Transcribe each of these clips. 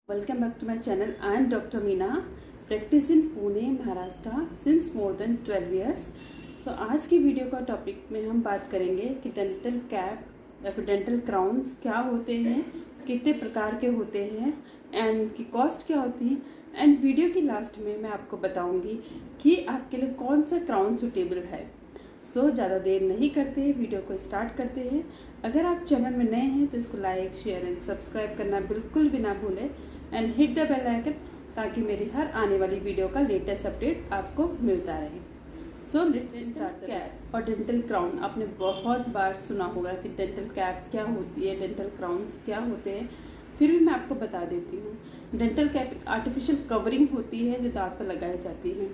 Welcome back to my channel. I am Dr. Meena, practice in Pune, Maharashtra since more than 12 years. So आज की video का topic में हम बात करेंगे कि डेंटल कैप या फिर डेंटल क्राउन्स क्या होते हैं, कितने प्रकार के होते हैं एंड की कॉस्ट क्या होती है। एंड वीडियो की लास्ट में मैं आपको बताऊंगी कि आपके लिए कौन सा क्राउन सुटेबल है। सो ज़्यादा देर नहीं करते, वीडियो को स्टार्ट करते हैं। अगर आप चैनल में नए हैं तो इसको लाइक, शेयर एंड सब्सक्राइब करना बिल्कुल भी ना भूलें and hit the bell icon ताकि मेरी हर आने वाली वीडियो का लेटेस्ट अपडेट आपको मिलता रहे। So let's start. कैप और डेंटल क्राउन आपने बहुत बार सुना होगा कि डेंटल कैप क्या होती है, डेंटल क्राउन्स क्या होते हैं। फिर भी मैं आपको बता देती हूँ। डेंटल कैप एक आर्टिफिशियल कवरिंग होती है जो दांत पर लगाई जाती है।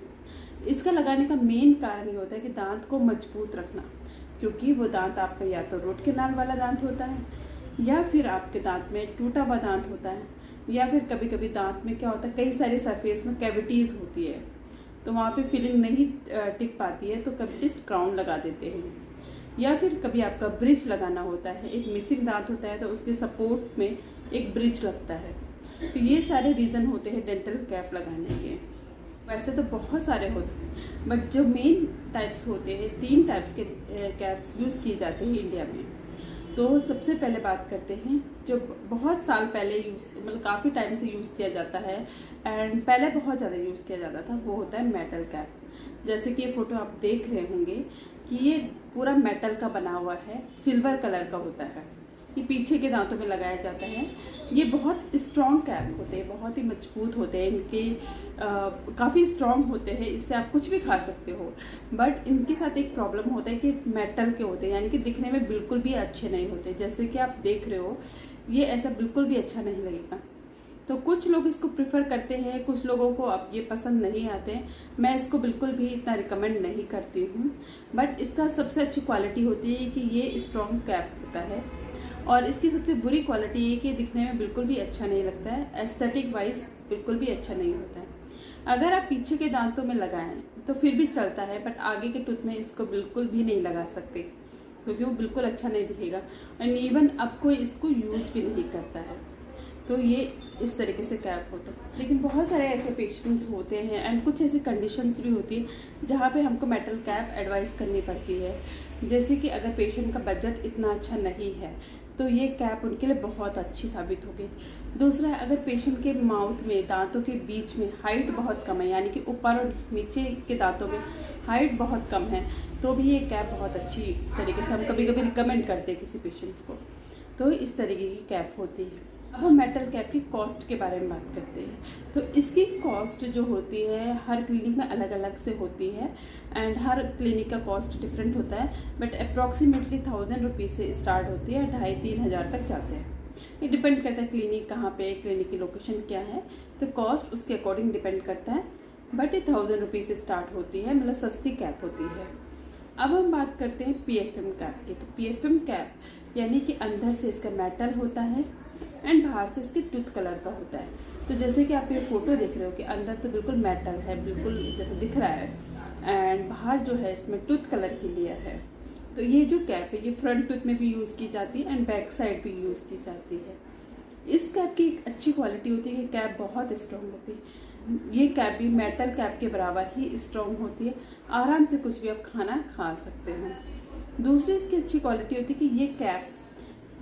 इसका लगाने का मेन कारण ये होता है कि दांत को मजबूत रखना, क्योंकि वो दांत आपका या तो रूट कैनाल वाला दांत होता है या फिर आपके दांत में टूटा हुआ दांत होता है, या फिर कभी कभी दांत में क्या होता है कई सारी सरफेस में कैविटीज़ होती है तो वहाँ पे फिलिंग नहीं टिक पाती है तो कैविटीज क्राउन लगा देते हैं। या फिर कभी आपका ब्रिज लगाना होता है, एक मिसिंग दांत होता है तो उसके सपोर्ट में एक ब्रिज लगता है। तो ये सारे रीज़न होते हैं डेंटल कैप लगाने के। वैसे तो बहुत सारे होते हैं बट जो मेन टाइप्स होते हैं, 3 टाइप्स के कैप्स यूज़ किए जाते हैं इंडिया में। तो सबसे पहले बात करते हैं जो बहुत साल पहले मतलब काफ़ी टाइम से यूज़ किया जाता है एंड पहले बहुत ज़्यादा यूज़ किया जाता था, वो होता है मेटल कैप। जैसे कि ये फ़ोटो आप देख रहे होंगे कि ये पूरा मेटल का बना हुआ है, सिल्वर कलर का होता है। ये पीछे के दांतों में लगाया जाता है। ये बहुत स्ट्रॉन्ग कैप होते हैं, बहुत ही मजबूत होते हैं। इनके काफ़ी स्ट्रॉन्ग होते हैं, इससे आप कुछ भी खा सकते हो। बट इनके साथ एक प्रॉब्लम होता है कि मेटल के होते हैं, यानी कि दिखने में बिल्कुल भी अच्छे नहीं होते। जैसे कि आप देख रहे हो ये ऐसा बिल्कुल भी अच्छा नहीं लगेगा। तो कुछ लोग इसको प्रेफर करते हैं, कुछ लोगों को अब ये पसंद नहीं आते। मैं इसको बिल्कुल भी इतना रिकमेंड नहीं करती हूँ। बट इसका सबसे अच्छी क्वालिटी होती है कि ये स्ट्रॉन्ग कैप होता है। और इसकी सबसे बुरी क्वालिटी ये कि दिखने में बिल्कुल भी अच्छा नहीं लगता है, एस्थेटिक वाइज बिल्कुल भी अच्छा नहीं होता है। अगर आप पीछे के दांतों में लगाएं तो फिर भी चलता है, बट आगे के टूथ में इसको बिल्कुल भी नहीं लगा सकते क्योंकि वो बिल्कुल अच्छा नहीं दिखेगा। एंड इवन अब कोई इसको यूज़ भी नहीं करता है। तो ये इस तरीके से कैप होता है। लेकिन बहुत सारे ऐसे पेशेंट्स होते हैं एंड कुछ ऐसी कंडीशंस भी होती है जहाँ पे हमको मेटल कैप एडवाइस करनी पड़ती है। जैसे कि अगर पेशेंट का बजट इतना अच्छा नहीं है तो ये कैप उनके लिए बहुत अच्छी साबित होगी। दूसरा है, अगर पेशेंट के माउथ में, दांतों के बीच में हाइट बहुत कम है, यानी कि ऊपर और नीचे के दांतों में हाइट बहुत कम है, तो भी ये कैप बहुत अच्छी तरीके से हम कभी कभी रिकमेंड करते हैं किसी पेशेंट्स को। तो इस तरीके की कैप होती है। अब हम मेटल कैप की कॉस्ट के बारे में बात करते हैं। तो इसकी कॉस्ट जो होती है हर क्लिनिक में अलग अलग से होती है एंड हर क्लिनिक का कॉस्ट डिफरेंट होता है। बट अप्रॉक्सीमेटली 1000 रुपीज़ से स्टार्ट होती है, 2500-3 हज़ार तक जाते हैं। ये डिपेंड करता है क्लिनिक कहाँ पे, क्लिनिक की लोकेशन क्या है, तो कॉस्ट उसके अकॉर्डिंग डिपेंड करता है। बट ये 1000 रुपीज़ से स्टार्ट होती है, मतलब सस्ती कैप होती है। अब हम बात करते हैं PFM कैप की। तो PFM कैप यानी कि अंदर से इसका मेटल होता है एंड बाहर से इसके टूथ कलर का होता है। तो जैसे कि आप ये फोटो देख रहे हो कि अंदर तो बिल्कुल मेटल है, बिल्कुल जैसे दिख रहा है, एंड बाहर जो है इसमें टूथ कलर की लेयर है। तो ये जो कैप है ये फ्रंट टूथ में भी यूज़ की जाती है एंड बैक साइड भी यूज़ की जाती है। इस कैप की एक अच्छी क्वालिटी होती है कि कैप बहुत स्ट्रॉन्ग होती है। ये कैप भी मेटल कैप के बराबर ही स्ट्रॉन्ग होती है, आराम से कुछ भी आप खाना खा सकते हो। दूसरी इसकी अच्छी क्वालिटी होती है कि ये कैप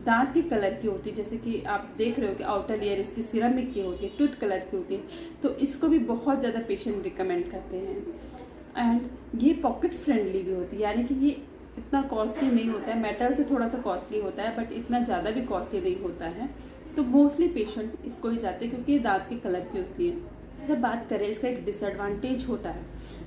दांत के कलर की होती है। जैसे कि आप देख रहे हो कि आउटर लेयर इसकी सिरेमिक की होती है, टूथ कलर की होती है, तो इसको भी बहुत ज़्यादा पेशेंट रिकमेंड करते हैं। एंड ये पॉकेट फ्रेंडली भी होती है, यानी कि ये इतना कॉस्टली नहीं होता है। मेटल से थोड़ा सा कॉस्टली होता है बट इतना ज़्यादा भी कॉस्टली नहीं होता है। तो मोस्टली पेशेंट इसको ही जाते हैं क्योंकि ये दांत के कलर की होती है। अगर बात करें, इसका एक डिसएडवांटेज होता है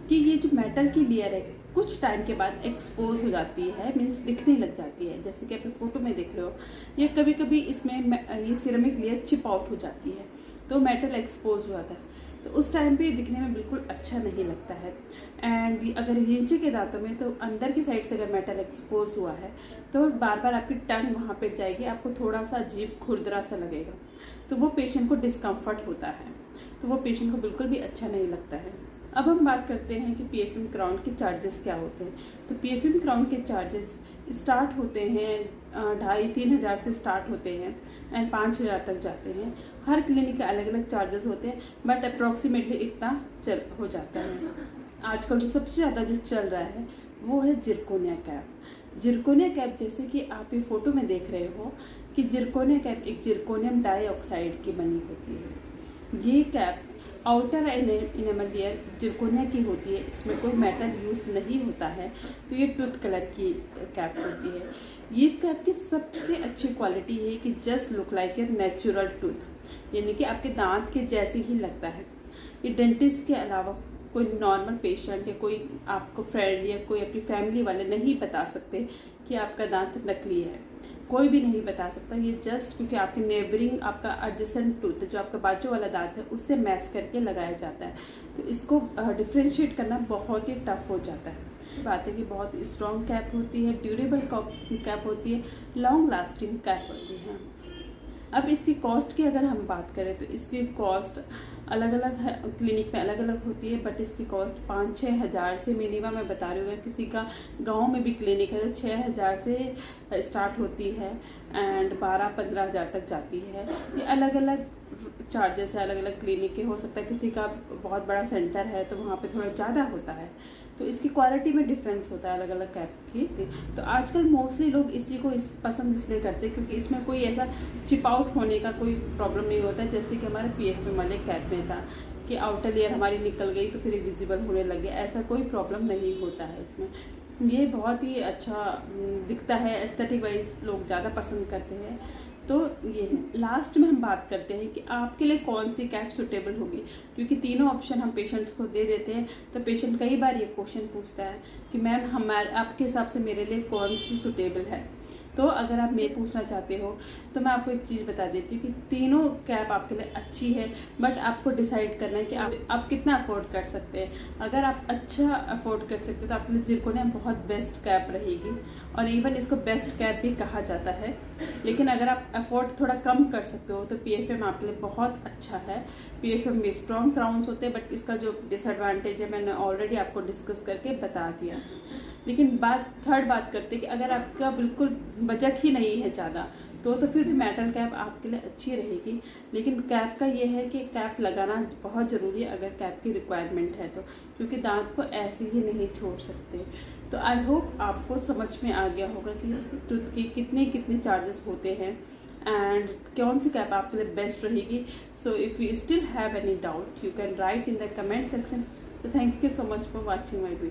कि ये जो मेटल की लेयर है कुछ टाइम के बाद एक्सपोज हो जाती है, मीन्स दिखने लग जाती है। जैसे कि आप फोटो में देख रहे हो, ये कभी कभी इसमें ये सिरेमिक लेयर चिप आउट हो जाती है तो मेटल एक्सपोज हो जाता है। तो उस टाइम पे दिखने में बिल्कुल अच्छा नहीं लगता है। एंड अगर नीचे के दांतों में, तो अंदर की साइड से अगर मेटल एक्सपोज हुआ है तो बार बार आपकी टंग वहाँ पे जाएगी, आपको थोड़ा सा अजीब खुरदरा सा लगेगा, तो वो पेशेंट को डिस्कम्फर्ट होता है, तो वो पेशेंट को बिल्कुल भी अच्छा नहीं लगता है। अब हम बात करते हैं कि PFM क्राउन के चार्जेस क्या होते हैं। तो PFM क्राउन के चार्जेस स्टार्ट होते हैं 2500-3 हज़ार से स्टार्ट होते हैं एंड 5 हज़ार तक जाते हैं। हर क्लिनिक के अलग अलग चार्जेस होते हैं, बट अप्रॉक्सीमेटली इतना हो जाता है। आजकल जो सबसे ज़्यादा जो चल रहा है वो है जिरकोनिया कैप। जिरकोनिया कैप जैसे कि आप ये फोटो में देख रहे हो कि जिरकोनिया कैप एक जिरकोनियम डाइऑक्साइड की बनी होती है। ये cap outer enamel layer zirconia की होती है, इसमें कोई मेटल यूज़ नहीं होता है, तो ये टूथ कलर की कैप होती है। ये इस कैप की सबसे अच्छी क्वालिटी है कि just look like a natural tooth, यानी कि आपके दांत के जैसे ही लगता है। ये डेंटिस्ट के अलावा कोई नॉर्मल पेशेंट या कोई आपको फ्रेंड या कोई अपनी फैमिली वाले नहीं बता सकते कि आपका दांत नकली है, कोई भी नहीं बता सकता। ये जस्ट क्योंकि आपके नेबरिंग आपका एडजेसेंट टूथ जो आपका बाजू वाला दांत है उससे मैच करके लगाया जाता है, तो इसको डिफ्रेंशिएट करना बहुत ही टफ हो जाता है। बात है कि बहुत स्ट्रॉन्ग कैप होती है, ड्यूरेबल कैप होती है, लॉन्ग लास्टिंग कैप होती है। अब इसकी कॉस्ट की अगर हम बात करें तो इसकी कॉस्ट अलग अलग है, क्लिनिक में अलग अलग होती है, बट इसकी कॉस्ट 5-6 हज़ार से मिनिमम मैं बता रही हूँ। किसी का गांव में भी क्लिनिक है तो 6 हज़ार से स्टार्ट होती है एंड 12-15 हज़ार तक जाती है। ये अलग अलग चार्जेस है, अलग अलग क्लिनिक के। हो सकता है किसी का बहुत बड़ा सेंटर है तो वहाँ पे थोड़ा ज़्यादा होता है, तो इसकी क्वालिटी में डिफरेंस होता है अलग अलग कैप की। तो आजकल मोस्टली लोग इसी को पसंद इसलिए करते हैं क्योंकि इसमें कोई ऐसा चिप आउट होने का कोई प्रॉब्लम नहीं होता है, जैसे कि हमारे PFM वाले कैप में था कि आउटर लेयर हमारी निकल गई तो फिर विजिबल होने लगे, ऐसा कोई प्रॉब्लम नहीं होता है इसमें। ये बहुत ही अच्छा दिखता है, एस्थेटिक वाइज लोग ज़्यादा पसंद करते हैं। तो ये है। लास्ट में हम बात करते हैं कि आपके लिए कौन सी कैप सुटेबल होगी, क्योंकि तीनों ऑप्शन हम पेशेंट्स को दे देते हैं। तो पेशेंट कई बार ये क्वेश्चन पूछता है कि मैम आपके हिसाब से मेरे लिए कौन सी सुटेबल है। तो अगर आप मेरे पूछना चाहते हो तो मैं आपको एक चीज़ बता देती हूँ कि तीनों कैप आपके लिए अच्छी है, बट आपको डिसाइड करना है कि आप कितना अफोर्ड कर सकते हैं। अगर आप अच्छा अफोर्ड कर सकते हो तो आपके लिए जिरकोनिया बहुत बेस्ट कैप रहेगी, और इवन इसको बेस्ट कैप भी कहा जाता है। लेकिन अगर आप अफोर्ड थोड़ा कम कर सकते हो तो PFM आपके लिए बहुत अच्छा है। PFM में स्ट्रॉन्ग क्राउन्स होते हैं, बट इसका जो डिसएडवांटेज है मैंने ऑलरेडी आपको डिस्कस करके बता दिया। लेकिन थर्ड बात करते हैं कि अगर आपका बिल्कुल बजट ही नहीं है ज़्यादा तो फिर भी मेटल कैप आपके लिए अच्छी रहेगी। लेकिन कैप का ये है कि कैप लगाना बहुत ज़रूरी है अगर कैप की रिक्वायरमेंट है तो, क्योंकि दांत को ऐसे ही नहीं छोड़ सकते। तो आई होप आपको समझ में आ गया होगा कि टूथ की कितने चार्जेस होते हैं एंड कौन सी कैप आपके लिए बेस्ट रहेगी। So if you still have any doubt you can write in the comment section. So thank you so much for watching my video.